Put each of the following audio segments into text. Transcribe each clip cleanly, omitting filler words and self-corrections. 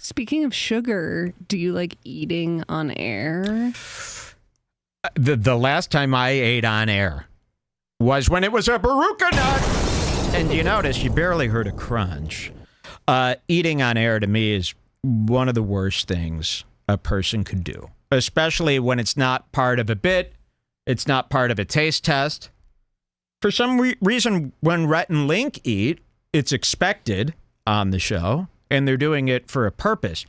Speaking of sugar, do you like eating on air? The last time I ate on air was when it was a Baruca nut. And you notice you barely heard a crunch. Eating on air to me is one of the worst things a person could do, especially when it's not part of a bit. It's not part of a taste test. For some reason, when Rhett and Link eat, it's expected on the show, and they're doing it for a purpose.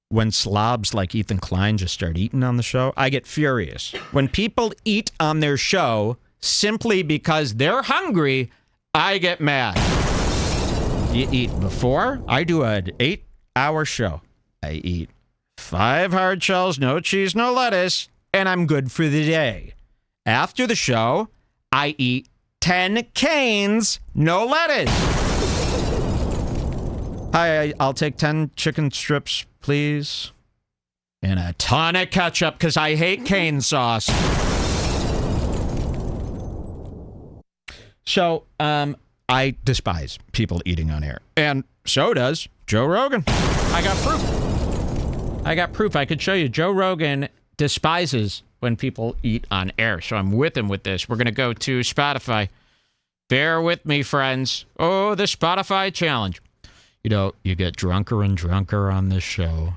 When slobs like Ethan Klein just start eating on the show, I get furious. When people eat on their show simply because they're hungry, I get mad. You eat before? I do an 8-hour show. I eat 5 hard shells, no cheese, no lettuce, and I'm good for the day. After the show, I eat 10 canes, no lettuce. Hi, I'll take 10 chicken strips, please. And a ton of ketchup, because I hate cane sauce. So, I despise people eating on air. And so does Joe Rogan. I got proof. I could show you. Joe Rogan despises when people eat on air. So I'm with him with this. We're going to go to Spotify. Bear with me, friends. Oh, the Spotify challenge. You know, you get drunker and drunker on this show.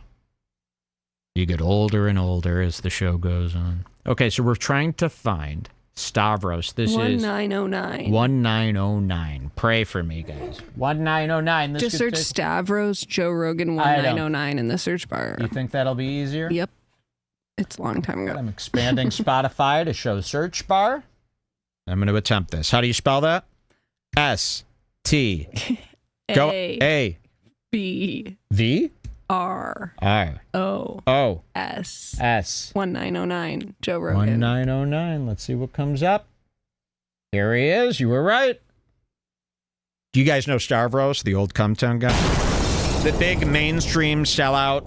You get older and older as the show goes on. Okay, so we're trying to find Stavros. This 1909. is 1909. Pray for me, guys. 1909. This Just search Stavros Joe Rogan 1909 in the search bar. You think that'll be easier? Yep. It's a long time ago. I'm expanding Spotify to show search bar. I'm going to attempt this. How do you spell that? S-T. Go. A. B. V. R. R. O. O. S. S. 1909. Joe Rogan. 1909. Let's see what comes up. Here he is. You were right. Do you guys know Stavros, the old Cumtown guy? The big mainstream sellout,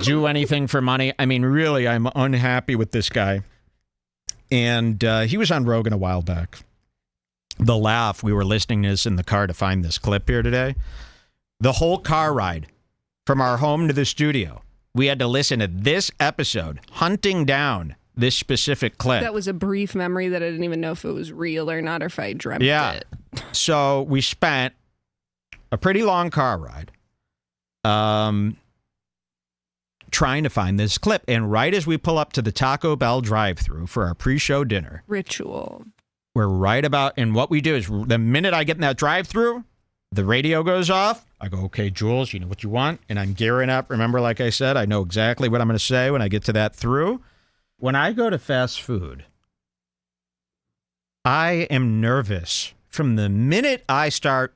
do anything for money. I mean, really, I'm unhappy with this guy. And he was on Rogan a while back. The laugh, we were listening to this in the car to find this clip here today. The whole car ride from our home to the studio, we had to listen to this episode, hunting down this specific clip. That was a brief memory that I didn't even know if it was real or not, or if I dreamt it. So we spent a pretty long car ride trying to find this clip. And right as we pull up to the Taco Bell drive-thru for our pre-show dinner. Ritual. We're right about, and what we do is the minute I get in that drive-thru, the radio goes off. I go, okay, Jules, you know what you want? And I'm gearing up. Remember, like I said, I know exactly what I'm going to say when I get to that through. When I go to fast food, I am nervous from the minute I start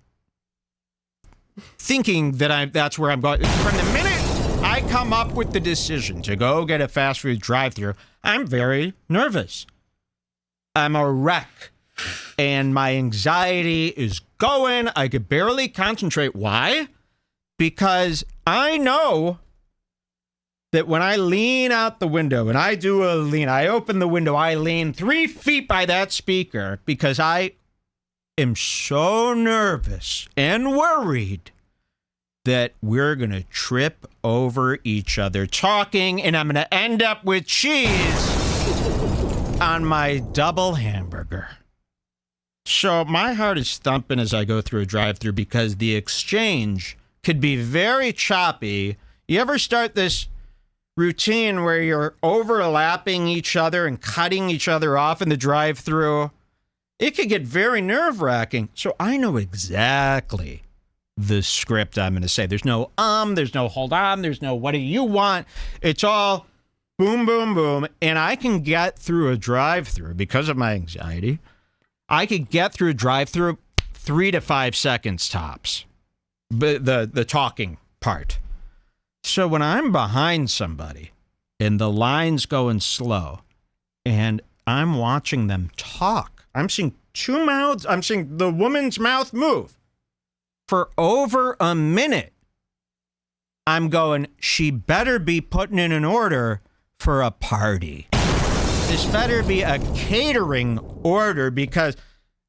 thinking that that's where I'm going. From the minute I come up with the decision to go get a fast food drive-thru, I'm very nervous. I'm a wreck. And my anxiety is going. I could barely concentrate. Why? Because I know that when I lean out the window and I do a lean, I open the window, I lean 3 feet by that speaker because I am so nervous and worried that we're going to trip over each other talking, and I'm going to end up with cheese on my double hamburger. So my heart is thumping as I go through a drive-thru because the exchange could be very choppy. You ever start this routine where you're overlapping each other and cutting each other off in the drive-thru? It could get very nerve-wracking. So I know exactly the script I'm going to say. There's no there's no hold on, there's no what do you want. It's all boom, boom, boom. And I can get through a drive-thru because of my anxiety. I could get through a drive-thru 3 to 5 seconds tops. The talking part. So when I'm behind somebody and the line's going slow and I'm watching them talk, I'm seeing two mouths, I'm seeing the woman's mouth move for over a minute. I'm going, she better be putting in an order for a party. This better be a catering order, because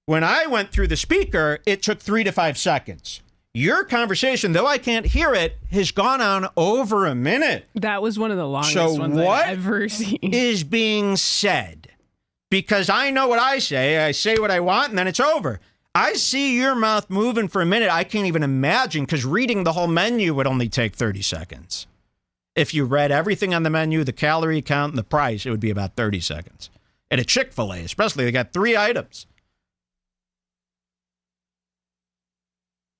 when I went through the speaker, it took 3 to 5 seconds. your conversation, though I can't hear it, has gone on over a minute. That was one of the longest So ones what I've ever seen. is being said? Because I know what I say what I want, and then it's over. I see your mouth moving for a minute. I can't even imagine, because reading the whole menu would only take 30 seconds. If you read everything on the menu, the calorie count, and the price, it would be about 30 seconds. At a Chick-fil-A, especially, they got 3 items.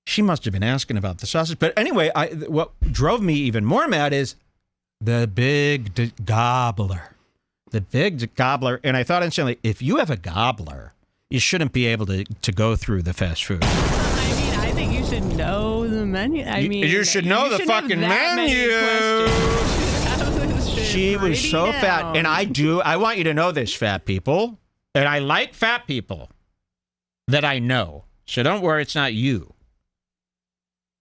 She must have been asking about the sausage. But anyway, what drove me even more mad is the big gobbler. The big gobbler. And I thought instantly, if you have a gobbler, you shouldn't be able to go through the fast food. I mean, I think you should know the menu. You should know the fucking menu. She was so fat. And I want you to know this, fat people. And I like fat people that I know. So don't worry, it's not you.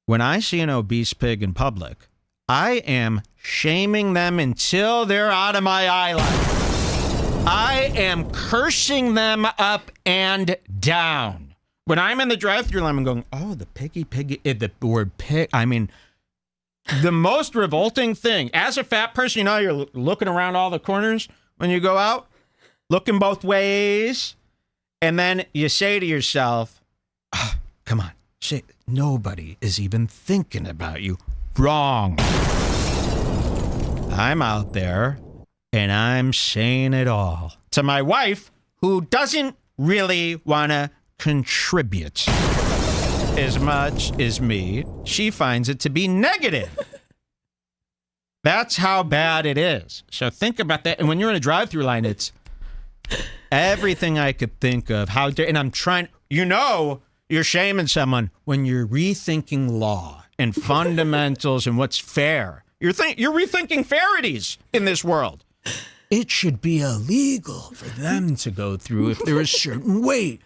When I see an obese pig in public, I am shaming them until they're out of my eye line. I am cursing them up and down. When I'm in the drive-thru line, I'm going, oh, the piggy, the word pig. I mean, the most revolting thing, as a fat person, you know, you're looking around all the corners when you go out, looking both ways, and then you say to yourself, oh, come on. Nobody is even thinking about you. Wrong. I'm out there, and I'm saying it all to my wife, who doesn't really want to contribute as much as me. She finds it to be negative. That's how bad it is. So think about that. And when you're in a drive-thru line, it's everything I could think of. And I'm trying, you're shaming someone when you're rethinking law and fundamentals and what's fair. You're rethinking fairities in this world. It should be illegal for them to go through if they're a certain weight.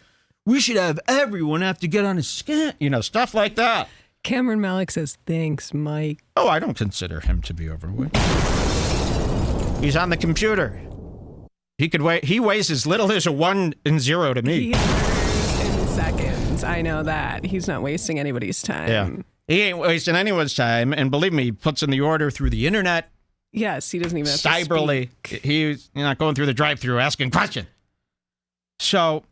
We should have everyone have to get on a scan, stuff like that. Cameron Malick says, thanks, Mike. Oh, I don't consider him to be overweight. He's on the computer. He weighs as little as a 1 and 0 to me. He murders in seconds. I know that. He's not wasting anybody's time. Yeah. He ain't wasting anyone's time. And believe me, he puts in the order through the internet. Yes, he doesn't even have cyberly. to speak. He's not going through the drive-thru asking questions. So,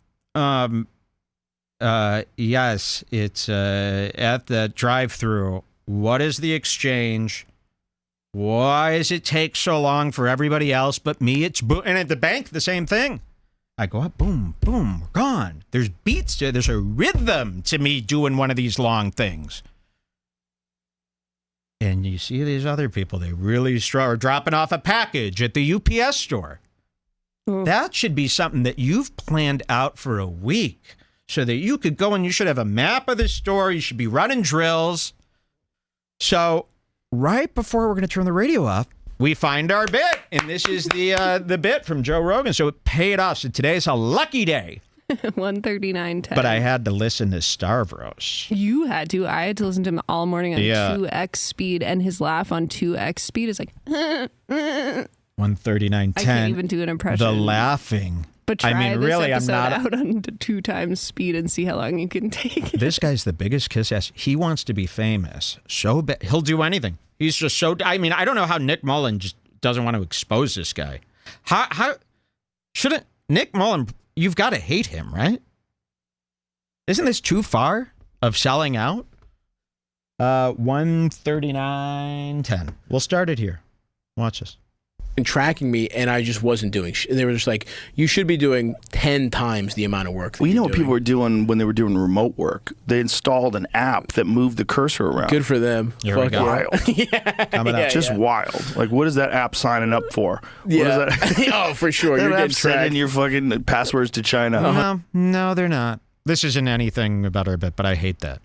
yes, it's at the drive-thru. What is the exchange? Why does it take so long for everybody else but me? It's and at the bank, the same thing. I go up, boom, boom, we're gone. There's beats to it. There's a rhythm to me doing one of these long things. And you see these other people, they really are dropping off a package at the UPS store. Ooh. That should be something that you've planned out for a week so that you could go and you should have a map of the store. You should be running drills. So right before we're going to turn the radio off, we find our bit. And this is the bit from Joe Rogan. So it paid off. So today's a lucky day. 139.10. But I had to listen to Stavros. You had to. I had to listen to him all morning on 2x speed, and his laugh on 2x speed is like 139.10. I can't even do an impression. The laughing. But try this episode I'm not out on 2 times speed and see how long you can take it. This guy's the biggest kiss ass. He wants to be famous so bad. He'll do anything. He's just so. I mean, I don't know how Nick Mullen just doesn't want to expose this guy. How shouldn't Nick Mullen? You've got to hate him, right? Isn't this too far of selling out? 139.10. We'll start it here. Watch this. And tracking me, and I just wasn't doing they were just like, you should be doing 10 times the amount of work. Well, you know what people were doing when they were doing remote work? They installed an app that moved the cursor around. Good for them. Here we go. Wild. Just wild. Like, what is that app signing up for? Yeah. Oh, for sure. You're getting tracked. Sending your fucking passwords to China. No, they're not. This isn't anything about our bit, but I hate that.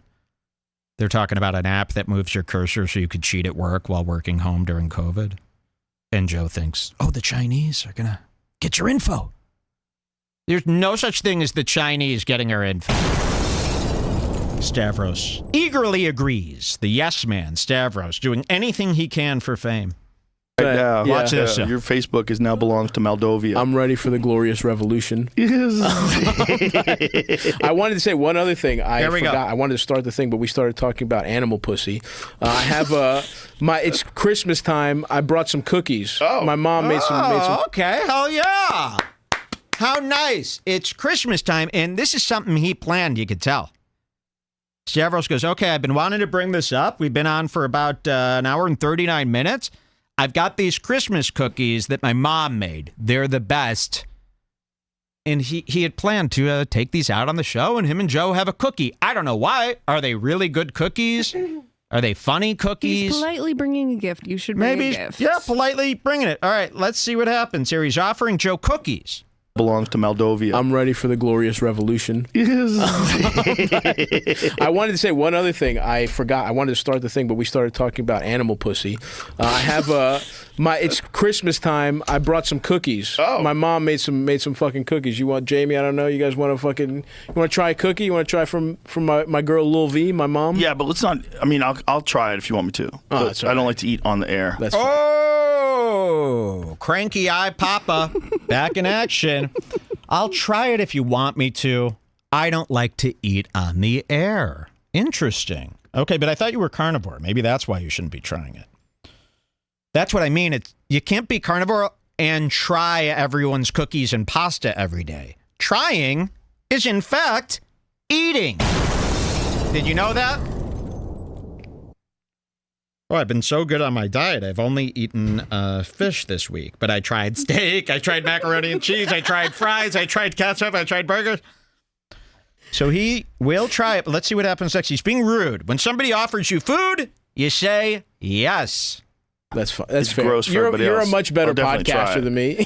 They're talking about an app that moves your cursor so you could cheat at work while working home during COVID. And Joe thinks, oh, the Chinese are going to get your info. There's no such thing as the Chinese getting our info. Stavros eagerly agrees. The yes man, Stavros, doing anything he can for fame. now. Watch this. Your Facebook is now belongs to Moldova. I'm ready for the glorious revolution. Yes. I wanted to say one other thing. Here we go. I wanted to start the thing, but we started talking about animal pussy. I have it's Christmas time. I brought some cookies. Oh. My mom made some. Okay, hell yeah. How nice. It's Christmas time, and this is something he planned, you could tell. Stavros goes, okay, I've been wanting to bring this up. We've been on for about an hour and 39 minutes. I've got these Christmas cookies that my mom made. They're the best. And he had planned to take these out on the show, and him and Joe have a cookie. I don't know why. Are they really good cookies? Are they funny cookies? He's politely bringing a gift. You should bring a gift. Yeah, politely bringing it. All right, let's see what happens here. He's offering Joe cookies. Belongs to Moldova. I'm ready for the glorious revolution. Yes. I wanted to say one other thing. I forgot. I wanted to start the thing, but we started talking about animal pussy. I have it's Christmas time. I brought some cookies. Oh. My mom made some fucking cookies. You want Jamie? I don't know. You guys want to try a cookie? You want to try from my girl Lil V, my mom? Yeah, but let's not. I mean, I'll try it if you want me to. Oh, that's all I don't right. like to eat on the air. That's fine. Oh, cranky eye Papa, back in action. I'll try it if you want me to. I don't like to eat on the air. Interesting. Okay, but I thought you were carnivore. Maybe that's why you shouldn't be trying it. That's what I mean. You can't be carnivore and try everyone's cookies and pasta every day. Trying is, in fact, eating. Did you know that? Oh, I've been so good on my diet. I've only eaten fish this week, but I tried steak, I tried macaroni and cheese, I tried fries, I tried ketchup, I tried burgers. So he will try it, but let's see what happens next. He's being rude. When somebody offers you food, you say yes. That's fine. That's fair. Gross for you're everybody a else. much better I'll definitely try podcaster it. than me.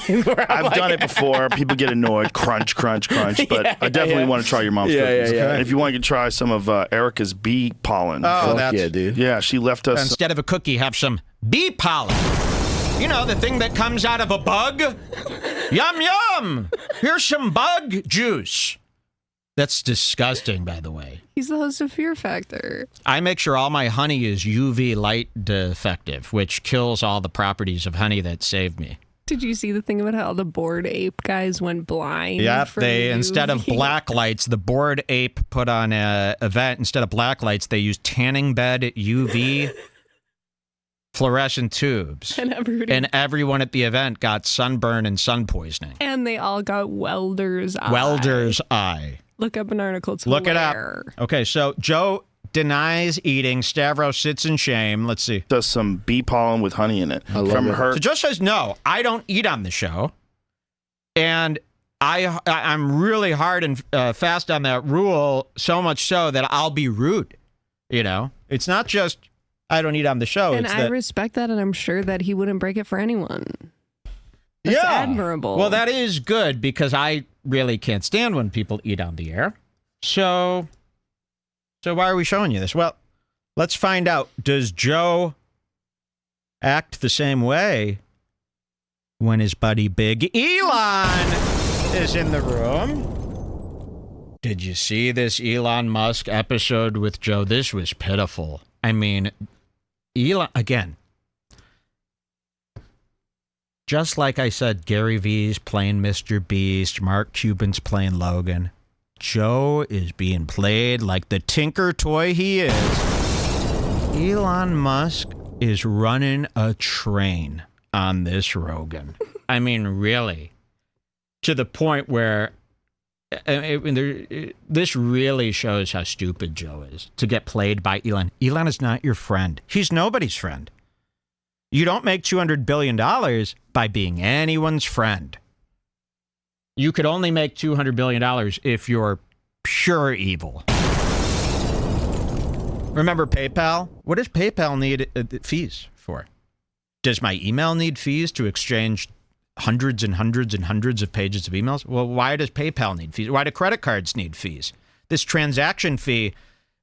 I've done it before. People get annoyed. Crunch, crunch, crunch. But I definitely want to try your mom's cookies. Yeah. And if you want to try some of Erica's bee pollen. Oh, Fuck yeah, dude. Yeah, she left us. Instead of a cookie, have some bee pollen. You know, the thing that comes out of a bug? Yum, yum. Here's some bug juice. That's disgusting, by the way. He's the host of Fear Factor. I make sure all my honey is UV light defective, which kills all the properties of honey that saved me. Did you see the thing about how the Bored Ape guys went blind? Yep, from they UV? instead of black lights, the Bored Ape put on an event. Instead of black lights, they used tanning bed UV fluorescent tubes. And everyone at the event got sunburn and sun poisoning. And they all got welder's eye. Welder's eye. Look up an article. It's Look hilarious. it up. Okay, so Joe denies eating. Stavros sits in shame. Let's see. Does some bee pollen with honey in it. I love From it. her. So Joe says, no, I don't eat on the show. And I'm really hard and fast on that rule, so much so that I'll be rude. You know, it's not just I don't eat on the show. And it's I that, respect that, and I'm sure that he wouldn't break it for anyone. That's yeah, admirable. Well, that is good because I really can't stand when people eat on the air. So why are we showing you this? Well, let's find out. Does Joe act the same way when his buddy Big Elon is in the room? Did you see this Elon Musk episode with Joe? This was pitiful. I mean, Elon, again, just like I said, Gary Vee's playing Mr. Beast, Mark Cuban's playing Logan. Joe is being played like the tinker toy he is. Elon Musk is running a train on this Rogan. I mean, really. To the point where this really shows how stupid Joe is to get played by Elon. Elon is not your friend. He's nobody's friend. You don't make $200 billion by being anyone's friend. You could only make $200 billion if you're pure evil. Remember PayPal? What does PayPal need fees for? Does my email need fees to exchange hundreds and hundreds and hundreds of pages of emails? Well, why does PayPal need fees? Why do credit cards need fees? This transaction fee,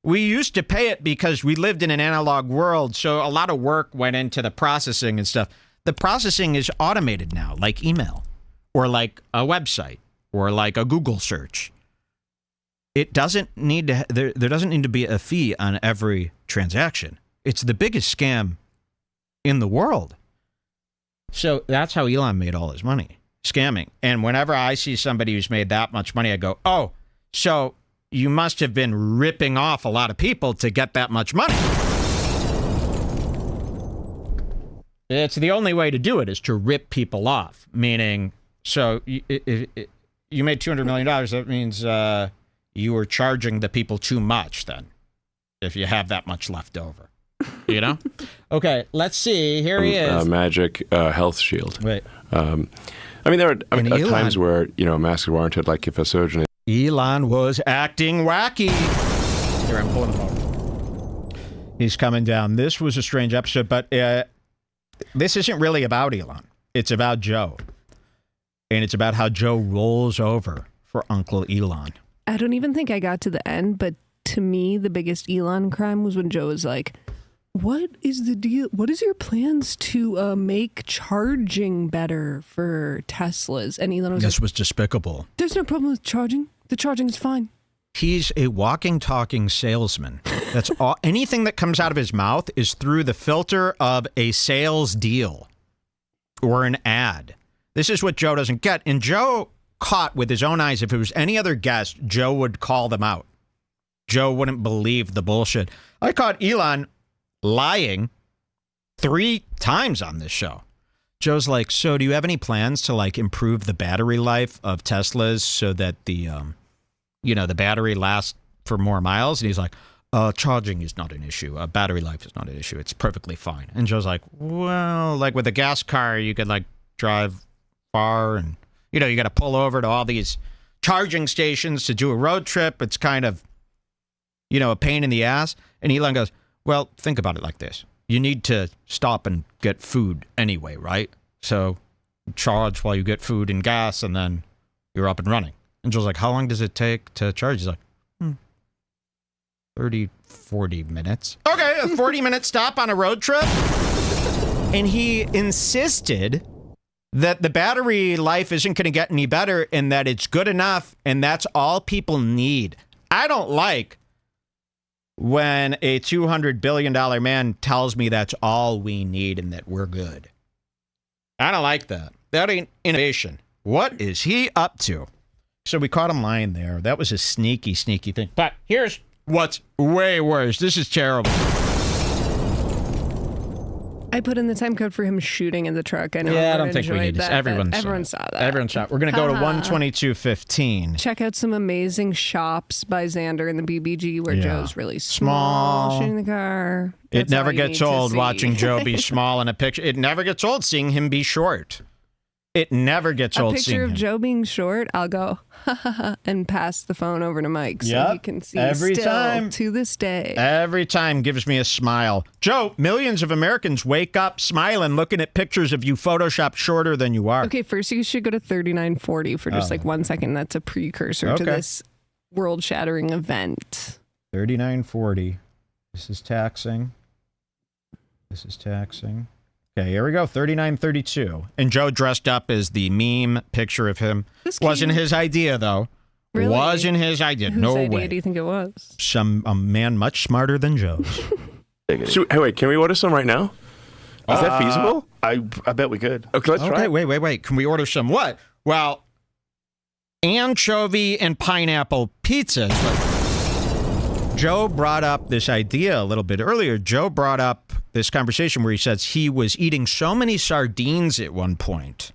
we used to pay it because we lived in an analog world, so a lot of work went into the processing and stuff. The processing is automated now, like email, or like a website, or like a Google search. It doesn't need to, there doesn't need to be a fee on every transaction. It's the biggest scam in the world. So that's how Elon made all his money, scamming. And whenever I see somebody who's made that much money, I go, oh, so you must have been ripping off a lot of people to get that much money. It's the only way to do it, is to rip people off. Meaning, so you made $200 million. That means you were charging the people too much then, if you have that much left over. You know? Okay, let's see. Here he is. Magic health shield. Wait. I mean, there are times where, a mask is warranted, like if a surgeon... Elon was acting wacky. Here, I'm pulling him over. He's coming down. This was a strange episode, but this isn't really about Elon. It's about Joe. And it's about how Joe rolls over for Uncle Elon. I don't even think I got to the end, but to me, the biggest Elon crime was when Joe was like, what is the deal? What is your plans to make charging better for Teslas? And Elon was This was despicable. There's no problem with charging. The charging is fine. He's a walking, talking salesman. That's all. Anything that comes out of his mouth is through the filter of a sales deal or an ad. This is what Joe doesn't get. And Joe caught with his own eyes. If it was any other guest, Joe would call them out. Joe wouldn't believe the bullshit. I caught Elon lying 3 times on this show. Joe's like, so do you have any plans to like improve the battery life of Teslas so that the battery lasts for more miles? And he's like, charging is not an issue. Battery life is not an issue. It's perfectly fine. And Joe's like, well, like with a gas car, you could like drive far and, you got to pull over to all these charging stations to do a road trip. It's kind of, a pain in the ass. And Elon goes, well, think about it like this. You need to stop and get food anyway, right? So charge while you get food and gas, and then you're up and running. And Joe's like, how long does it take to charge? He's like, 30, 40 minutes. Okay, a 40-minute stop on a road trip. And he insisted that the battery life isn't going to get any better and that it's good enough and that's all people need. I don't like when a $200 billion man tells me that's all we need and that we're good. I don't like that. That ain't innovation. What is he up to? So we caught him lying there. That was a sneaky, sneaky thing. But here's what's way worse. This is terrible. I put in the time code for him shooting in the truck. I know. Yeah, I don't think we need this. Everyone saw that. Everyone saw it. We're going to go to 122.15. Check out some amazing shops by Xander in the BBG where Joe's really small, shooting the car. It never gets old watching Joe be small in a picture. It never gets old seeing him be short. It never gets old seeing him. A picture of Joe being short, I'll go, ha ha ha, and pass the phone over to Mike so he can see every still time. To this day. Every time gives me a smile. Joe, millions of Americans wake up smiling looking at pictures of you photoshopped shorter than you are. Okay, first you should go to 3940 for just like 1 second. That's a precursor to this world-shattering event. 3940. This is taxing. This is taxing. Okay, here we go. 3932. And Joe dressed up as the meme picture of him. Wasn't his idea, though. Really? Wasn't his idea. Whose no idea way. do you think it was? A man much smarter than Joe's. Hey, wait, can we order some right now? Is that feasible? I bet we could. Okay, let's try. Wait. Can we order some what? Well, anchovy and pineapple pizza. Joe brought up this idea a little bit earlier. Joe brought up this conversation where he says he was eating so many sardines at one point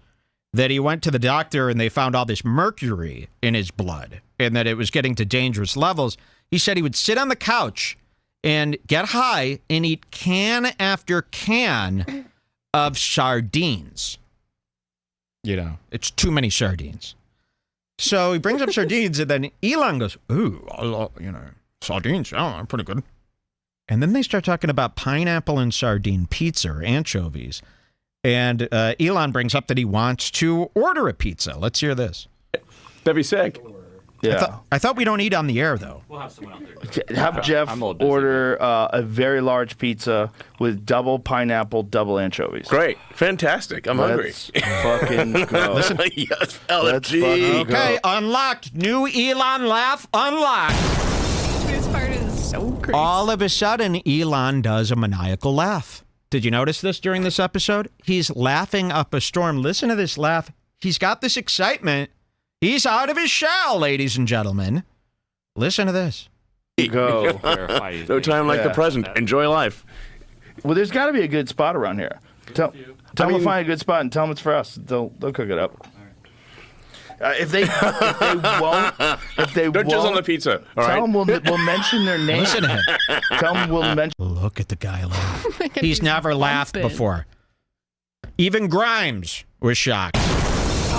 that he went to the doctor and they found all this mercury in his blood and that it was getting to dangerous levels. He said he would sit on the couch and get high and eat can after can of sardines. It's too many sardines. So he brings up sardines and then Elon goes, ooh, sardines, they're pretty good. And then they start talking about pineapple and sardine pizza or anchovies. And Elon brings up that he wants to order a pizza. Let's hear this. That'd be sick. Yeah. I thought we don't eat on the air, though. We'll have someone out there. Have Jeff order a very large pizza with double pineapple, double anchovies. Great. Fantastic. I'm hungry. Fucking go. Listen. Yes, Let's LFG. fucking go. Okay, unlocked. New Elon laugh unlocked. This part is so crazy. All of a sudden, Elon does a maniacal laugh. Did you notice this during this episode? He's laughing up a storm. Listen to this laugh. He's got this excitement. He's out of his shell, ladies and gentlemen. Listen to this. Go. No time like the present. Enjoy life. Well, there's got to be a good spot around here. Tell them to find a good spot and tell them it's for us. They'll cook it up. If they won't, Don't jizz on the pizza. All tell right. them we'll mention their name. Listen to him. Tell them we'll mention. Look at the guy laugh. He's never laughed before. Even Grimes was shocked.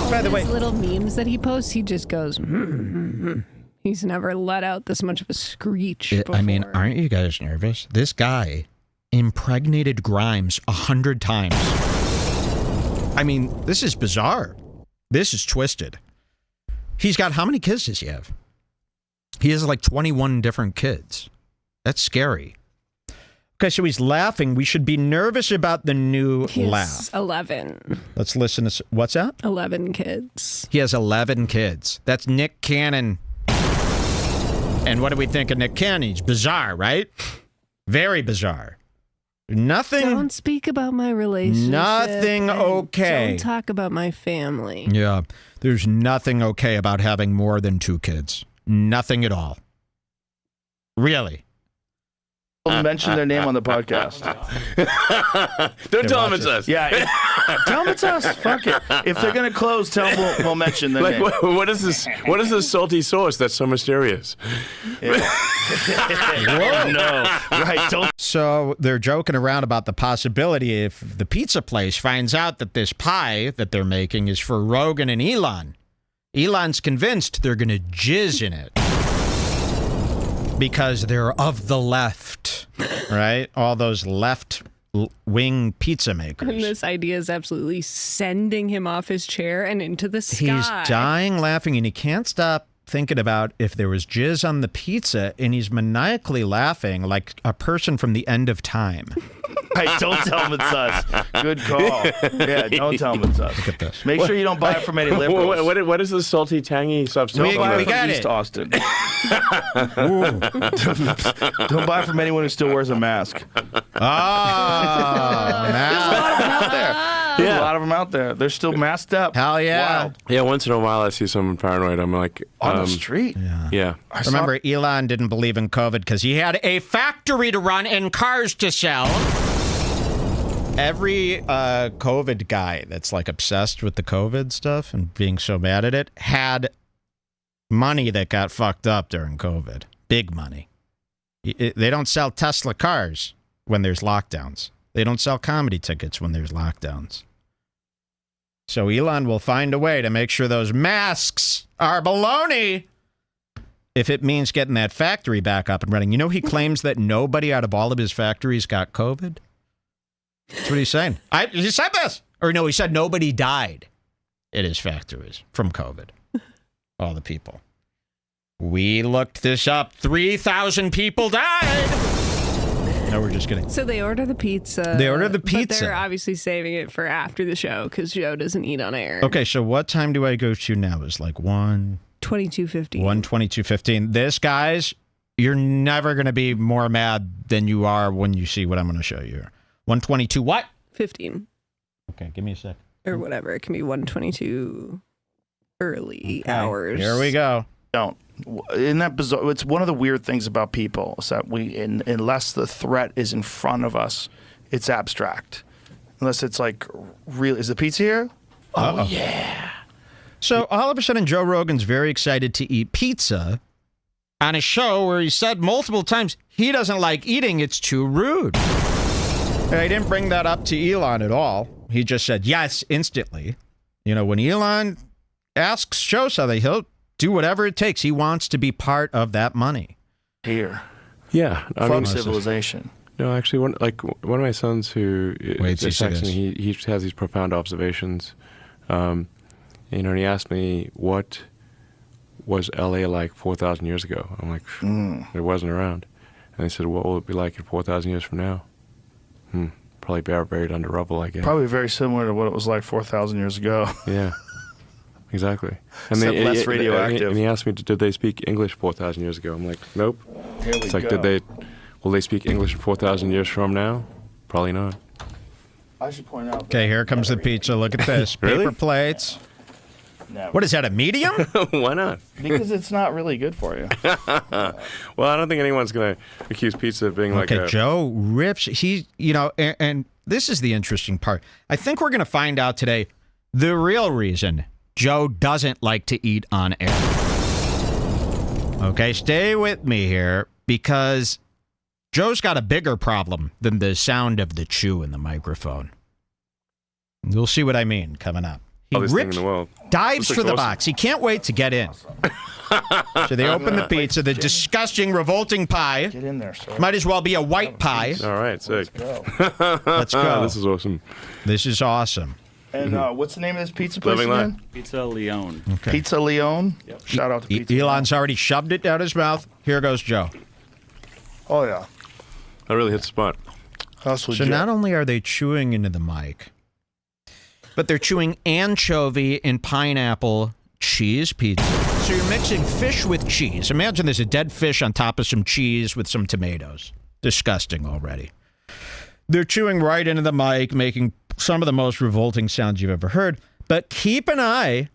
By the way, little memes that he posts, he just goes. He's never let out this much of a screech before. I mean, aren't you guys nervous? This guy impregnated Grimes 100 times. I mean, this is bizarre. This is twisted. He's got, how many kids does he have? He has like 21 different kids. That's scary. Okay, so he's laughing. We should be nervous about the new laugh. 11. Let's listen to, what's that? 11 kids. He has 11 kids. That's Nick Cannon. And what do we think of Nick Cannon? He's bizarre, right? Very bizarre. Nothing. Don't speak about my relationship. Nothing okay. Don't talk about my family. Yeah, there's nothing okay about having more than 2 kids. Nothing at all. Really. We'll mention their name on the podcast. Don't tell them it's us. Yeah. Tell them it's us. Fuck it. If they're gonna close, tell them we'll mention their name. What is this? What is this salty sauce that's so mysterious? No. Right. Don't. So they're joking around about the possibility if the pizza place finds out that this pie that they're making is for Rogan and Elon. Elon's convinced they're going to jizz in it because they're of the left, right? All those left-wing pizza makers. And this idea is absolutely sending him off his chair and into the sky. He's dying laughing, and he can't stop thinking about if there was jizz on the pizza, and he's maniacally laughing like a person from the end of time. Right, don't tell them it's us. Good call. Yeah, don't tell them it's us. Look at this. Make sure you don't buy it from any liberals. What is this salty, tangy substance? We got East it. Austin. Don't buy it from anyone who still wears a mask. Oh, now. There's a lot of them out there. They're still masked up. Hell yeah. Wild. Yeah, once in a while I see someone paranoid. I'm like, On the street. yeah. Remember, Elon didn't believe in COVID because he had a factory to run and cars to sell. Every COVID guy that's like obsessed with the COVID stuff and being so mad at it had money that got fucked up during COVID. Big money. They don't sell Tesla cars when there's lockdowns. They don't sell comedy tickets when there's lockdowns. So Elon will find a way to make sure those masks are baloney if it means getting that factory back up and running. You know, he claims that nobody out of all of his factories got COVID. That's what he's saying. He said this. Or no, he said nobody died at his factories from COVID. All the people. We looked this up. 3,000 people died. No, we're just kidding. So they order the pizza. They order the But pizza. they're obviously saving it for after the show because Joe doesn't eat on air. Okay, so what time do I go to now? It's like 22:50. 1:22:15. This, guys, you're never going to be more mad than you are when you see what I'm going to show you here. 1:22 what? 15 Okay, give me a sec. or whatever. It can be 1:22 early hours. Here we go. Don't. Isn't that bizarre? It's one of the weird things about people is that unless the threat is in front of us, it's abstract. Unless it's like real. Is the pizza here? Uh-oh. Oh, yeah. So all of a sudden, Joe Rogan's very excited to eat pizza on a show where he said multiple times he doesn't like eating. It's too rude. And I didn't bring that up to Elon at all. He just said yes instantly. You know, when Elon asks Joe something, he'll do whatever it takes. He wants to be part of that money. Here. Yeah. I From mean, civilization. no, actually, one of my sons who Wait, is see texting this. me, he has these profound observations. And he asked me, what was LA like 4,000 years ago? I'm like, it wasn't around. And he said, what will it be like in 4,000 years from now? Probably buried under rubble, I guess. Probably very similar to what it was like 4,000 years ago. Yeah, exactly. And Except less radioactive. And he asked me, did they speak English 4,000 years ago? I'm like, nope. Here we It's like, go. will they speak English 4,000 years from now? Probably not. I should point out. Okay, here comes the pizza. Look at this. Really? Paper plates. Never. What is that, a medium? Why not? Because it's not really good for you. Well, I don't think anyone's going to accuse pizza of being like Okay, a... Joe rips. He, and this is the interesting part. I think we're going to find out today the real reason Joe doesn't like to eat on air. Okay, stay with me here because Joe's got a bigger problem than the sound of the chew in the microphone. You'll see what I mean coming up. He This thing in rips, the world. dives This for looks the awesome. box. He can't wait to get in. So they open the pizza, the disgusting, revolting pie. Get in there, sir. Might as well be a white pie. All right, sick. Go. Let's go. This is awesome. This is awesome. And what's the name of this pizza place Living again? Life. Pizza Leone. Okay. Pizza Leone. Yep. Shout out to Pizza Elon's already shoved it down his mouth. Here goes Joe. Leone. Oh, yeah. That really hit the spot. That's So legit. not only are they chewing into the mic, but they're chewing anchovy and pineapple cheese pizza. So you're mixing fish with cheese. Imagine there's a dead fish on top of some cheese with some tomatoes. Disgusting already. They're chewing right into the mic, making some of the most revolting sounds you've ever heard. But keep an eye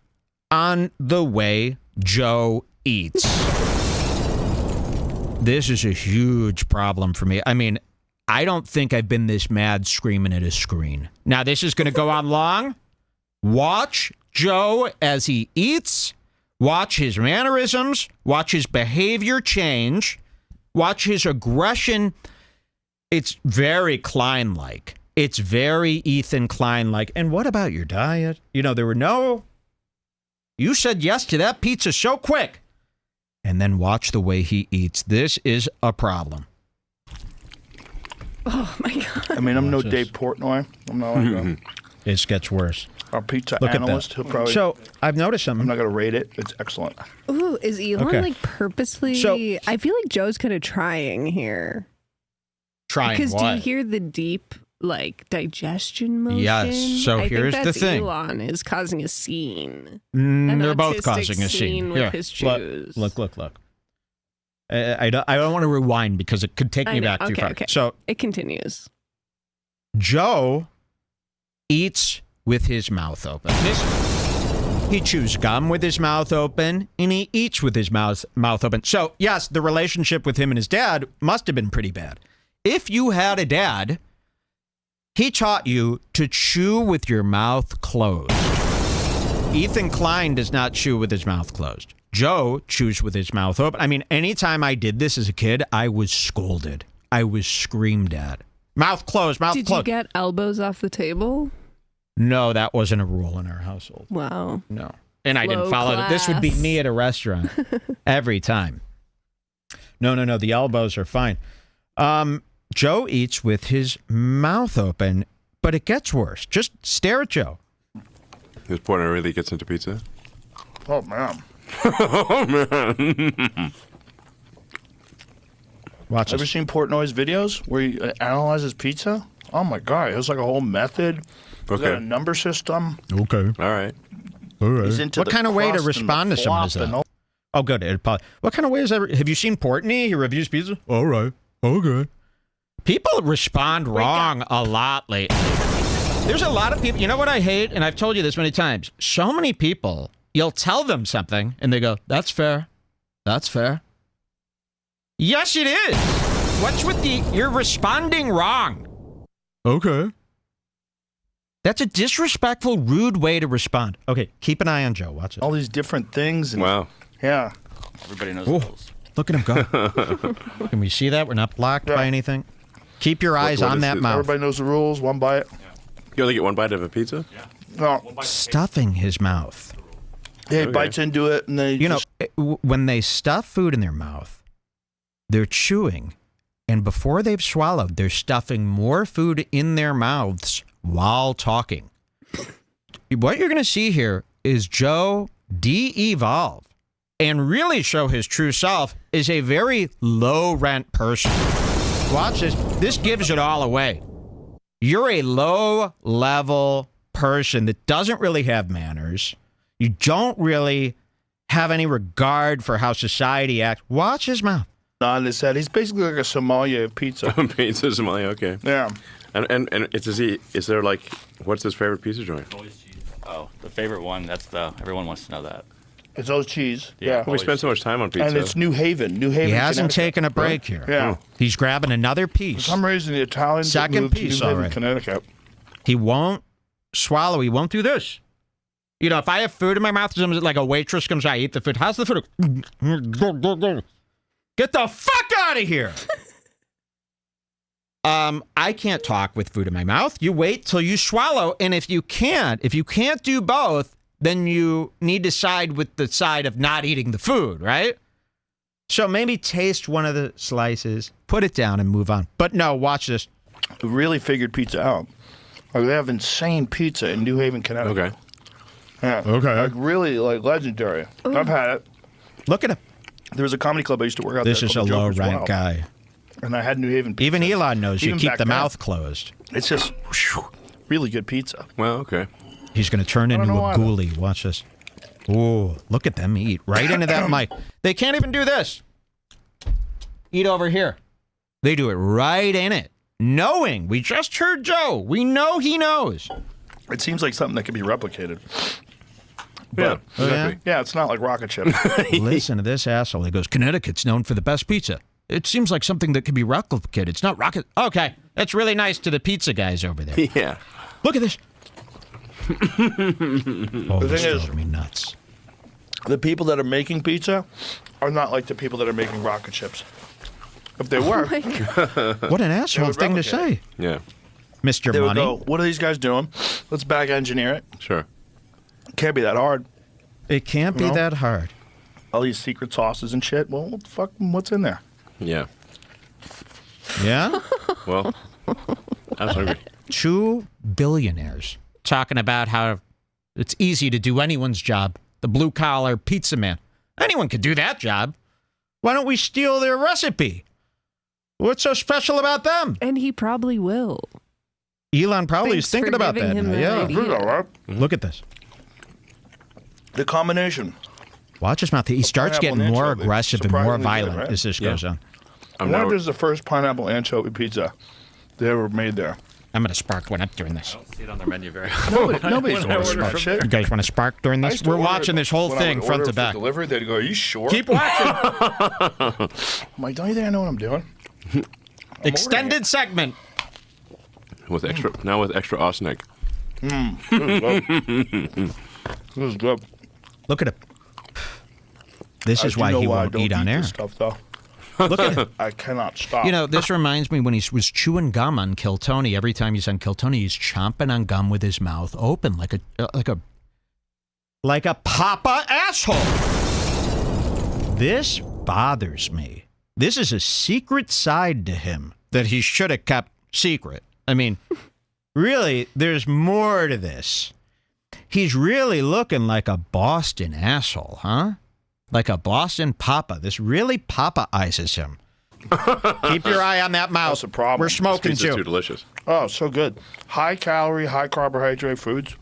on the way Joe eats. This is a huge problem for me. I mean, I don't think I've been this mad screaming at a screen. Now, this is going to go on long. Watch Joe as he eats. Watch his mannerisms. Watch his behavior change. Watch his aggression. It's very Klein-like. It's very Ethan Klein-like. And what about your diet? There were no... You said yes to that pizza so quick. And then watch the way he eats. This is a problem. Oh my God. I mean, I'm no Watch this. Dave Portnoy. I'm not like It gets worse. our pizza Look at analyst. that. He'll probably. So I've noticed I'm something. not going to rate it. It's excellent. Ooh, is Elon Okay. like purposely? So- I feel like Joe's kind of trying here. Trying Because do you what? hear the deep like digestion motion? Yes. So I here's think the that's thing. Elon is causing a scene. An They're both autistic causing a scene. with Here, his chews. Look. I don't want to rewind because it could take I me know. back too Okay, far. okay. So It continues. Joe eats with his mouth open. He chews gum with his mouth open, and he eats with his mouth open. So, yes, the relationship with him and his dad must have been pretty bad. If you had a dad, he taught you to chew with your mouth closed. Ethan Klein does not chew with his mouth closed. Joe chews with his mouth open. I mean, anytime I did this as a kid, I was scolded. I was screamed at. Mouth closed, mouth Did closed. you get elbows off the table? No, that wasn't a rule in our household. Wow. No. And I didn't Low follow it. This would be class. me at a restaurant every time. No. The elbows are fine. Joe eats with his mouth open, but it gets worse. Just stare at Joe. This partner really gets into pizza. Oh, man. Oh, man. Watch Ever this. seen Portnoy's videos where he analyzes pizza? Oh, my God. It was like a whole method. He's got a Okay. number system. Okay. All right. He's into What the kind of way to crust and respond the to someone is flop and that? all- Oh, good. What kind of way is that? Have you seen Portney? He reviews pizza? All right. Okay. People respond wrong a lot lately. There's a lot of people. You know what I hate? And I've told you this many times. So many people, you'll tell them something and they go, that's fair. That's fair. Yes, it is. What's with you're responding wrong. Okay. That's a disrespectful, rude way to respond. Okay, keep an eye on Joe. Watch it. all these different things. And, Wow. Yeah. Everybody knows Ooh. the rules. Look at him go. Can we see that? We're not blocked by Yeah. anything. Keep your eyes what on is that it? mouth. Everybody knows the rules. One bite. You only get one bite of a pizza? No. Stuffing his mouth. Yeah, he Okay. bites into it and then You know, when they stuff food in their mouth, they're chewing. And before they've swallowed, they're stuffing more food in their mouths while talking. What you're going to see here is Joe de-evolve and really show his true self as a very low-rent person. Watch this. This gives it all away. You're a low-level person that doesn't really have manners. You don't really have any regard for how society acts. Watch his mouth. on his head. He's basically like a sommelier of pizza. Pizza Somalia, okay. Yeah. And it's is there like, what's his favorite pizza joint? Always cheese. Oh, the favorite one. Everyone wants to know that. It's always cheese. Yeah. We spend so much time on pizza. And it's New Haven. New Haven. He hasn't Connecticut. taken a break here. Yeah. He's grabbing another piece. For some reason, the Italians Second moved piece to New Haven, already. Connecticut. He won't swallow. He won't do this. You know, if I have food in my mouth, like a waitress comes, I eat the food. How's the food? Get the fuck out of here. I can't talk with food in my mouth. You wait till you swallow, and if you can't do both, then you need to side with the side of not eating the food, right? So maybe taste one of the slices, put it down, and move on. But no, watch this. We really figured pizza out. Like, they have insane pizza in New Haven, Connecticut. Okay. Yeah. Okay. Like, really, like, legendary. I've had it. Look at him. There was a comedy club I used to work out This there. is a called the Joker's low-rank Wild. guy. And I had New Haven pizza. Even Elon knows you Even keep back the then. mouth closed. It's just really good pizza. Well, okay. He's going to turn into know a why, though. ghoulie. Watch this. Ooh, look at them eat. Right into that mic. They can't even do this. Eat over here. They do it right in it. Knowing. We just heard Joe. We know he knows. It seems like something that could be replicated. Yeah, Oh, yeah? exactly. Yeah, it's not like rocket ships. Listen to this asshole. He goes, Connecticut's known for the best pizza. It seems like something that could be replicated. It's not rocket. Okay. That's really nice to the pizza guys over there. Yeah. Look at this. Oh, The this thing is- drove me nuts. The people that are making pizza are not like the people that are making rocket ships. If they were, What an asshole would thing to replicate say. Yeah. Mr. they would Money. go, what are these guys doing? Let's back engineer it. Sure. Can't be that hard. It can't be No. that hard. All these secret sauces and shit. Well, what the fuck? What's in there? Yeah. Yeah? Well, I was hungry. 2 billionaires talking about how it's easy to do anyone's job. The blue-collar pizza man. Anyone could do that job. Why don't we steal their recipe? What's so special about them? And he probably will. Elon probably Thanks is thinking for about giving that him now. that Yeah. idea. All right. Look at this. The combination. Watch his mouth. He starts Pineapple getting and more anchovy. aggressive and more Surprisingly good, violent right? as this Yeah. goes on. I I'm wonder now, if this is the first pineapple anchovy pizza they ever made there. I'm going to spark one up during this. I don't see it on their menu very often. Nobody's When I ordering order that from shit. You guys want to spark during I this? used to We're order watching it this whole when I thing would front order to for back. Delivery, they'd go, "Are you sure?" Keep watching. I'm like, don't you think I know what I'm doing? Extended segment. with extra arsenic. This is good. Look at him. This is I do why know he why I won't don't eat on air. this stuff, though. Look at him. I cannot stop. You know, this reminds me when he was chewing gum on Kill Tony. Every time he's on Kill Tony, he's chomping on gum with his mouth open, like a papa asshole. This bothers me. This is a secret side to him that he should have kept secret. I mean, really, there's more to this. He's really looking like a Boston asshole, huh? Like a Boston papa. This really papa-izes him. Keep your eye on that mouth. That's a problem. We're smoking Pizza's too too. delicious. Oh, so good. High calorie, high carbohydrate foods.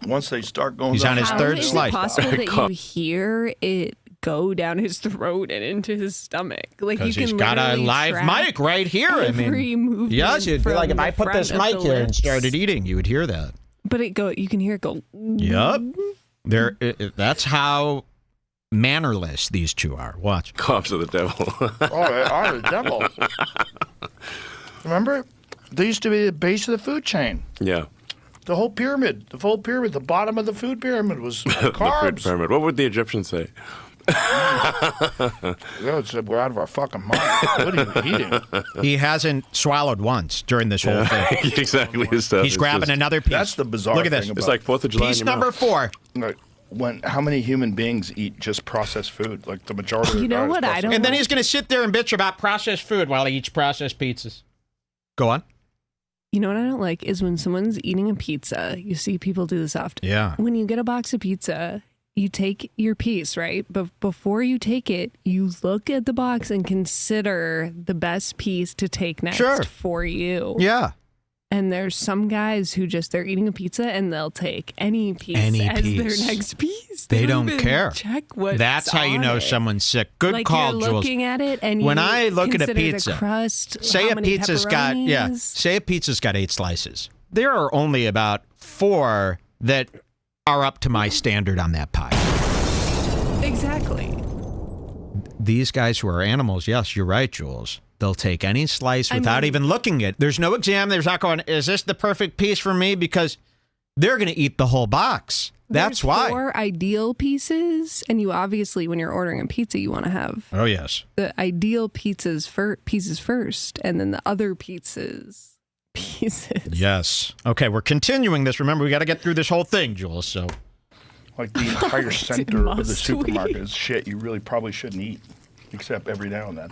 Once they start going He's down on his How third is slice. it possible that you hear it go down his throat and into his stomach? Like you Because can he's got a literally live track mic right here. I every mean, movement yes, you'd be like if from I the put this front of mic the here and lips. started eating, you would hear that. But you can hear it go. Yep. That's how mannerless these two are. Watch. Cops of the devil. Oh, they are the devil. Remember? They used to be the base of the food chain. Yeah. The whole pyramid. The full pyramid. The bottom of the food pyramid was The food carbs. pyramid. What would the Egyptians say? Yeah, it's, we're out of our fucking mind. What are you eating? He hasn't swallowed once during this whole thing. Exactly. His stuff. He's It's grabbing just- another piece. That's the bizarre Look at this. thing It's about like 4th of July. Piece in your number mouth. 4. like, how many human beings eat just processed food? Like the majority of You know the what? I don't. And then he's going to sit there and bitch about processed food while he eats processed pizzas. Go on. You know what I don't like is when someone's eating a pizza. You see people do this often. Yeah. When you get a box of pizza, you take your piece, right? But before you take it, you look at the box and consider the best piece to take next Sure. for you. Yeah. And there's some guys who they're eating a pizza and they'll take any piece as their next piece. They don't even care. Check what. That's how you know someone's sick. Good like call, you're Jules. looking at it and when you I look at a consider pizza, the crust, say how a many pizza's got pepperonis. say a pizza's got 8 slices. There are only about 4 that are up to my standard on that pie. Exactly. These guys who are animals, yes, you're right, Jules. They'll take any slice without even looking at it. There's no exam. There's not going, is this the perfect piece for me? Because they're going to eat the whole box. That's There's why. 4 ideal pieces, and you obviously, when you're ordering a pizza, you want to have Oh, yes. the ideal pieces first, and then the other pieces. Yes. Okay, we're continuing this. Remember, we got to get through this whole thing, Jules. So, Like the entire center of the must supermarket we? is shit you really probably shouldn't eat, except every now and then.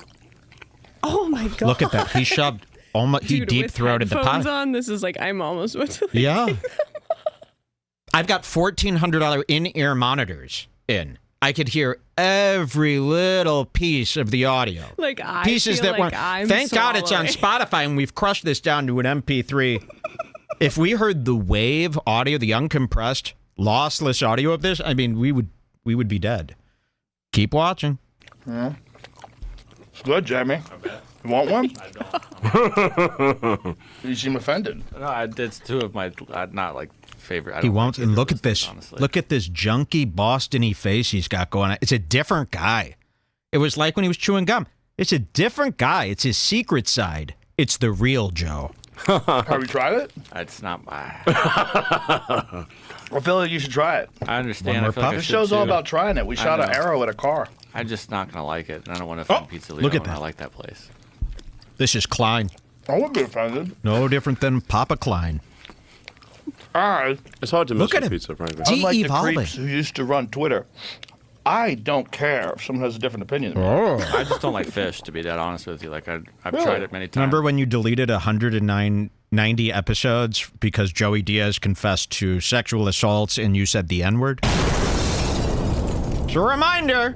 Oh my god! look at that. He shoved almost. He Dude, deep with throated the headphones pie. on, this is like I'm almost about to. Yeah. I've got $1,400 in-ear monitors in. I could hear every little piece of the audio. Like I Pieces feel that like weren't. I'm Thank God it's on swallowing. Spotify, and we've crushed this down to an MP3. If we heard the wave audio, the uncompressed, lossless audio of this, I mean, we would be dead. Keep watching. Yeah. It's good, Jamie. You want one? I don't. You seem offended. No, it's 2 of my not like favorite. I He don't won't. like And either look of at those this. things, honestly. Look at this junky Boston-y face he's got going on. It's a different guy. It was like when he was chewing gum. It's a different guy. It's his secret side. It's the real Joe. Have you tried it? It's not. I feel like you should try it. I understand. more I feel like puff? I This should show's all too. about trying it. We shot an know. arrow at a car. I'm just not gonna like it, and I don't want to offend Pizza Leo. look at and that. I like that place. This is Klein. I wouldn't be offended. No different than Papa Klein. It's hard to miss Look at a him. pizza, frankly. Gee, Unlike the evolving. creeps who used to run Twitter, I don't care if someone has a different opinion. Oh. I just don't like fish, to be dead honest with you. Like I've Really? tried it many times. Remember when you deleted 190 episodes because Joey Diaz confessed to sexual assaults and you said the N-word? It's a reminder.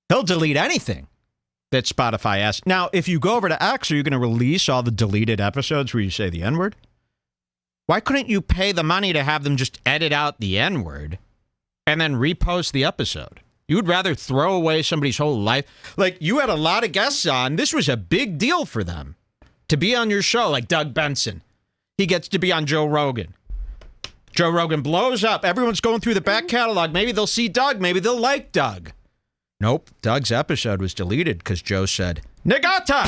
He'll delete anything that Spotify asks. Now, if you go over to X, are you going to release all the deleted episodes where you say the N-word? Why couldn't you pay the money to have them just edit out the N-word and then repost the episode? You would rather throw away somebody's whole life. Like, you had a lot of guests on. This was a big deal for them to be on your show, like Doug Benson. He gets to be on Joe Rogan. Joe Rogan blows up. Everyone's going through the back catalog. Maybe they'll see Doug. Maybe they'll like Doug. Nope. Doug's episode was deleted because Joe said, Nagata!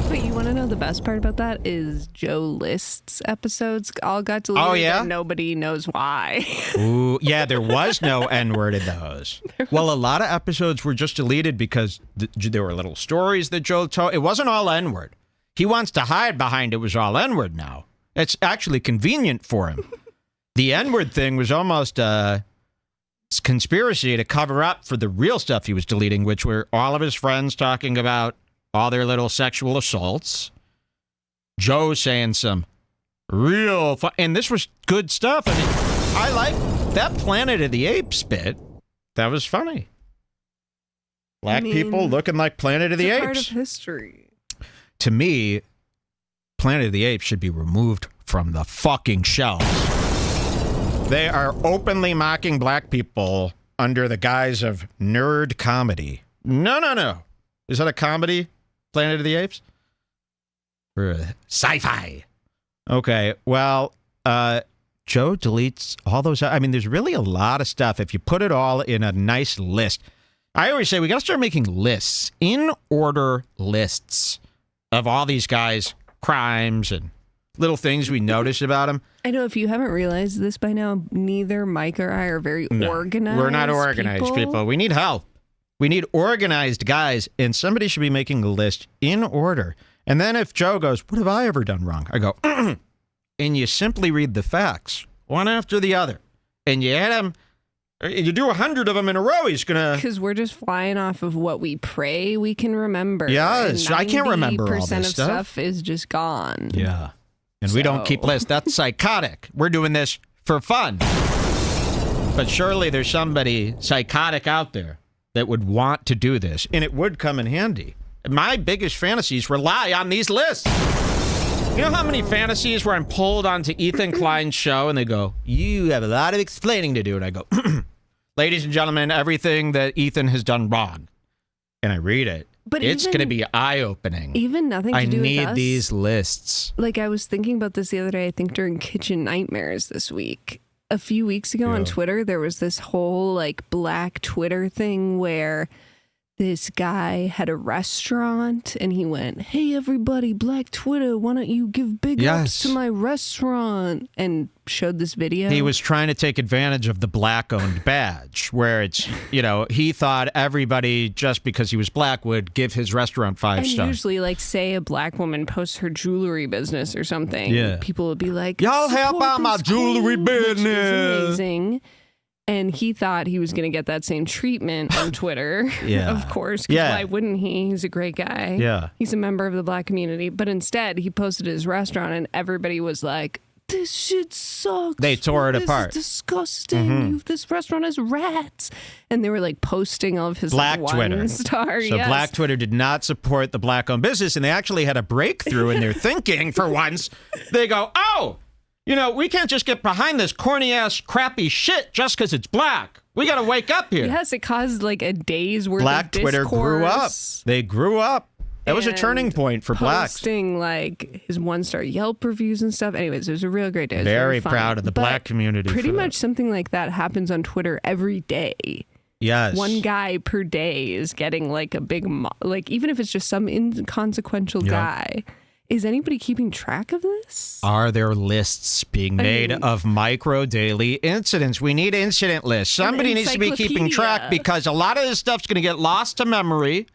But you want to know the best part about that is Joe List's episodes all got deleted. Oh, yeah? And nobody knows why. Ooh, yeah, there was no N-word in those. Well, a lot of episodes were just deleted because there were little stories that Joe told. It wasn't all N-word. He wants to hide behind it was all N-word now. It's actually convenient for him. The N-word thing was almost a conspiracy to cover up for the real stuff he was deleting, which were all of his friends talking about all their little sexual assaults. Joe saying some real fun, and this was good stuff. I mean, I like that Planet of the Apes bit. That was funny. Black people looking like Planet of the It's a Apes. part of history. To me, Planet of the Apes should be removed from the fucking shelves. They are openly mocking black people under the guise of nerd comedy. No. Is that a comedy, Planet of the Apes? Or sci-fi? Okay, well, Joe deletes all those. I mean, there's really a lot of stuff if you put it all in a nice list. I always say we got to start making lists, in-order lists of all these guys' crimes and little things we notice about them. I know if you haven't realized this by now, neither Mike or I are very organized. We're not organized people. We need help. We need organized guys, and somebody should be making a list in order. And then if Joe goes, what have I ever done wrong? I go, and you simply read the facts, one after the other. And you add them, you do 100 of them in a row, he's going to... Because we're just flying off of what we pray we can remember. Yes, And I can't remember all 90% this of stuff. is just gone. Yeah. And we don't keep lists. That's psychotic. We're doing this for fun. But surely there's somebody psychotic out there that would want to do this, and it would come in handy. My biggest fantasies rely on these lists. You know how many fantasies where I'm pulled onto Ethan Klein's show and they go, you have a lot of explaining to do. And I go, ladies and gentlemen, everything that Ethan has done wrong. And I read it. But it's going to be eye-opening. Even nothing to do with us. I need these lists. Like, I was thinking about this the other day, I think during Kitchen Nightmares this week. A few weeks ago on Twitter, there was this whole, like, black Twitter thing where this guy had a restaurant and he went, hey, everybody, black Twitter, why don't you give big ups to my restaurant? And showed this video. He was trying to take advantage of the black-owned badge, where it's, he thought everybody, just because he was black, would give his restaurant 5 stars. And usually, like, say a black woman posts her jewelry business or something. Yeah. People would be like, y'all help out my jewelry business. Which is amazing. And he thought he was going to get that same treatment on Twitter. Yeah. Of course. 'Cause why wouldn't he? He's a great guy. Yeah. He's a member of the black community. But instead, he posted his restaurant and everybody was like, this shit sucks. They tore it apart. This is disgusting. This restaurant has rats. And they were like posting all of his Black like, Twitter. 1-star. So yes. Black Twitter did not support the black-owned business, and they actually had a breakthrough in their thinking for once. They go, we can't just get behind this corny-ass, crappy shit just because it's black. We got to wake up here. Yes, it caused like a day's worth Black of discourse. Twitter grew up. They grew up. That was a And turning point for blacks. Posting like his 1-star Yelp reviews and stuff. Anyways, it was a real great day. It was Very fun. proud of the But black community. Pretty for much that. something like that happens on Twitter every day. Yes. One guy per day is getting like a big, even if it's just some inconsequential guy. Is anybody keeping track of this? Are there lists being made of micro daily incidents? We need incident lists. Somebody needs to be keeping track because a lot of this stuff's going to get lost to memory.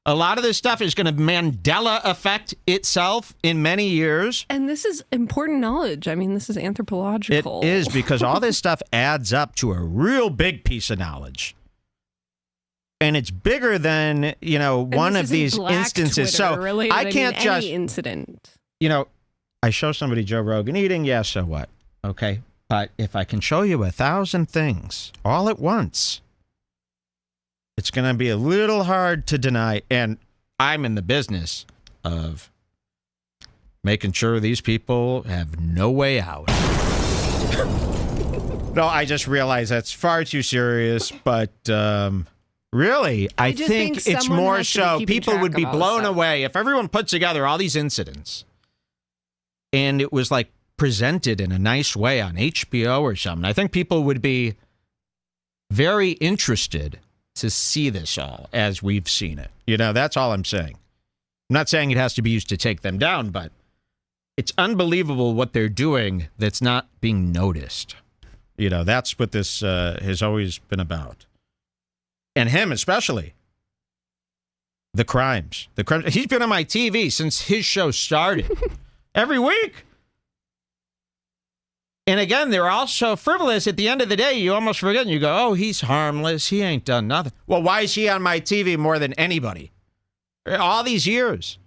A lot of this stuff is going to Mandela affect itself in many years. And this is important knowledge. I mean, this is anthropological. It is, because all this stuff adds up to a real big piece of knowledge. And it's bigger than, one of these instances. Twitter, so I can't just any incident. I show somebody Joe Rogan eating, yeah, so what? Okay. But if I can show you 1,000 things all at once, it's going to be a little hard to deny. And I'm in the business of making sure these people have no way out. No, I just realize that's far too serious, but really, I think it's more so people would be blown away if everyone put together all these incidents and it was like presented in a nice way on HBO or something. I think people would be very interested to see this all as we've seen it. That's all I'm saying. I'm not saying it has to be used to take them down, but it's unbelievable what they're doing that's not being noticed. That's what this has always been about. And him especially. The crimes. He's been on my TV since his show started. Every week. And again, they're all so frivolous. At the end of the day, you almost forget and you go, oh, he's harmless. He ain't done nothing. Well, why is he on my TV more than anybody? All these years.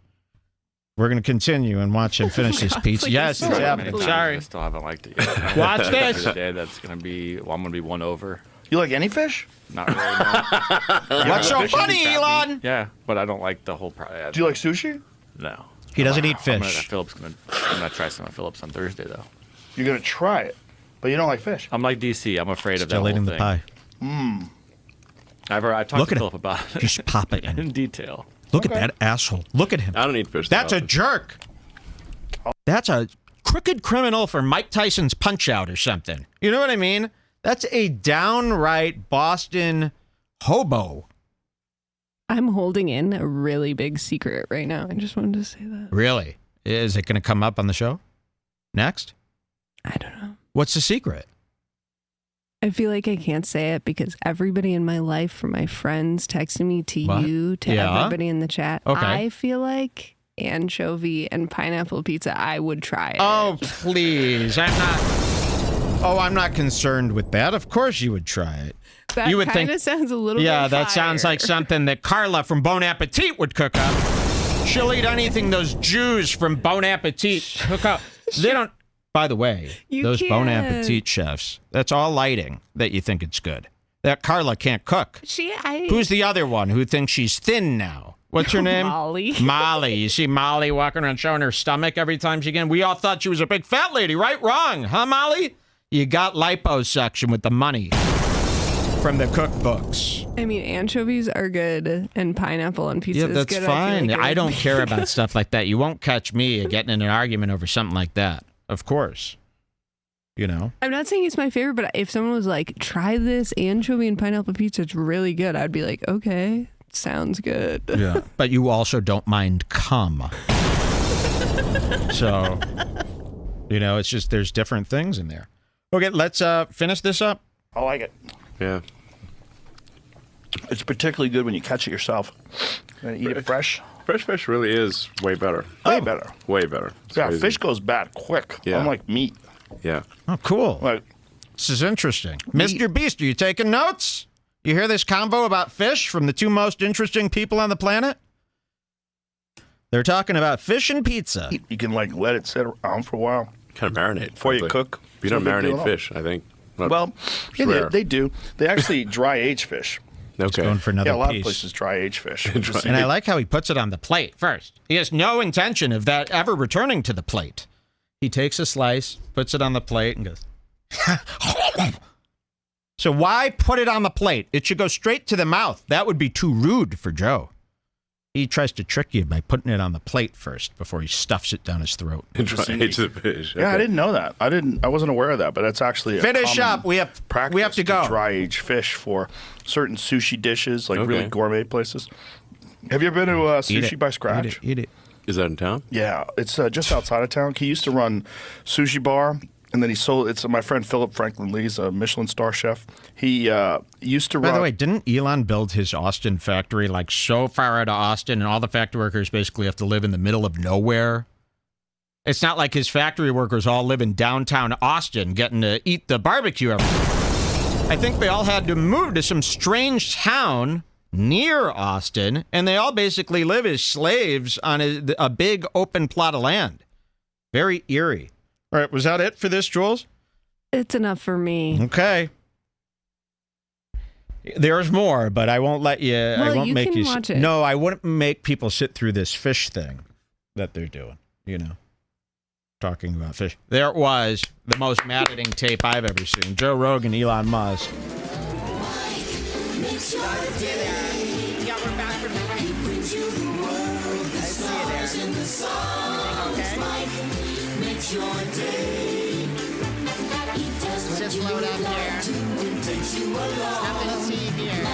We're going to continue and watch him finish his pizza. Yes, it's happening. Sorry. I still haven't liked it yet. Watch this. Today, that's going to be, I'm going to be won over. You like any fish? Not really, no. What's so funny, Elon? Yeah, but I don't like the whole process. Do you like sushi? No. He doesn't eat fish. I'm gonna try some of Phillips on Thursday, though. You're going to try it, but you don't like fish. I'm like DC. I'm afraid of that Still whole eating thing. the pie. I talked to Philip about it Just pop it in in. detail. Look at that asshole. Look at him. I don't eat fish. That's a jerk. That's a crooked criminal for Mike Tyson's Punch-Out or something. You know what I mean? That's a downright Boston hobo. I'm holding in a really big secret right now. I just wanted to say that. Really? Is it going to come up on the show next? I don't know. What's the secret? I feel like I can't say it because everybody in my life, from my friends texting me to What? you to Yeah. everybody in the chat, Okay. I feel like anchovy and pineapple pizza, I would try it. Oh, please. I'm not concerned with that. Of course you would try it. that you would kind of think- sounds a little Yeah, bit that sounds like something that Carla from Bon Appetit would cook up. She'll eat anything those Jews from Bon Appetit cook up. They don't, by the way, You those Bon can't. Appetit chefs, that's all lighting that you think it's good. That Carla can't cook. Who's the other one who thinks she's thin now? What's your name? Molly. Molly. You see Molly walking around showing her stomach every time she can. We all thought she was a big fat lady, right? Wrong, huh, Molly? You got liposuction with the money from the cookbooks. I mean, anchovies are good, and pineapple on pizza Yeah, is that's good. fine. I I don't care about stuff like that. You won't catch me getting in an argument over something like that. Of course. You know? I'm not saying it's my favorite, but if someone was like, try this anchovy and pineapple pizza, it's really good, I'd be like, okay, sounds good. Yeah. But you also don't mind cum. So, you know, it's just there's different things in there. Okay, let's finish this up. I like it. Yeah. It's particularly good when you catch it yourself and eat it fresh. Fresh fish really is way better. Way better. Way better. It's Yeah, crazy. fish goes bad quick. Yeah. Unlike meat. Yeah. Oh, cool. Like, This is interesting. Mr. Beast, are you taking notes? You hear this combo about fish from the two most interesting people on the planet? They're talking about fish and pizza. you can like let it sit around for a while Kind of marinate. before you frankly. cook. You don't It's no big deal at marinate all. fish, I think. Not- Well, it's yeah, rare. they do. They actually dry age fish. Okay. Going for another Yeah, a lot piece. of places dry age fish. And I like how he puts it on the plate first. He has no intention of that ever returning to the plate. He takes a slice, puts it on the plate, and goes. So why put it on the plate? It should go straight to the mouth. That would be too rude for Joe. He tries to trick you by putting it on the plate first before he stuffs it down his throat. Dry age the fish. Yeah, I Okay. didn't know that. I wasn't aware of that, but that's actually a Finish common up. We have practice to go. dry age fish for certain sushi dishes, like really Okay. gourmet places. Have you ever been to Eat Sushi it. by Scratch? Eat it. Is that in town? Yeah, it's just outside of town. He used to run sushi bar, and then he sold. It's my friend Philip Franklin Lee's a Michelin star chef. He used to By run. the way, didn't Elon build his Austin factory like so far out of Austin, and all the factory workers basically have to live in the middle of nowhere? It's not like his factory workers all live in downtown Austin getting to eat the barbecue every day. I think they all had to move to some strange town near Austin, and they all basically live as slaves on a big open plot of land. Very eerie. All right, was that it for this, Jules? It's enough for me. Okay. There's more, but I won't let you. I Well, won't you make can you. watch it. No, I wouldn't make people sit through this fish thing that they're doing. You know, talking about fish. There it was, the most maddening tape I've ever seen. Joe Rogan, Elon Musk. Just load up here. Nothing to see here.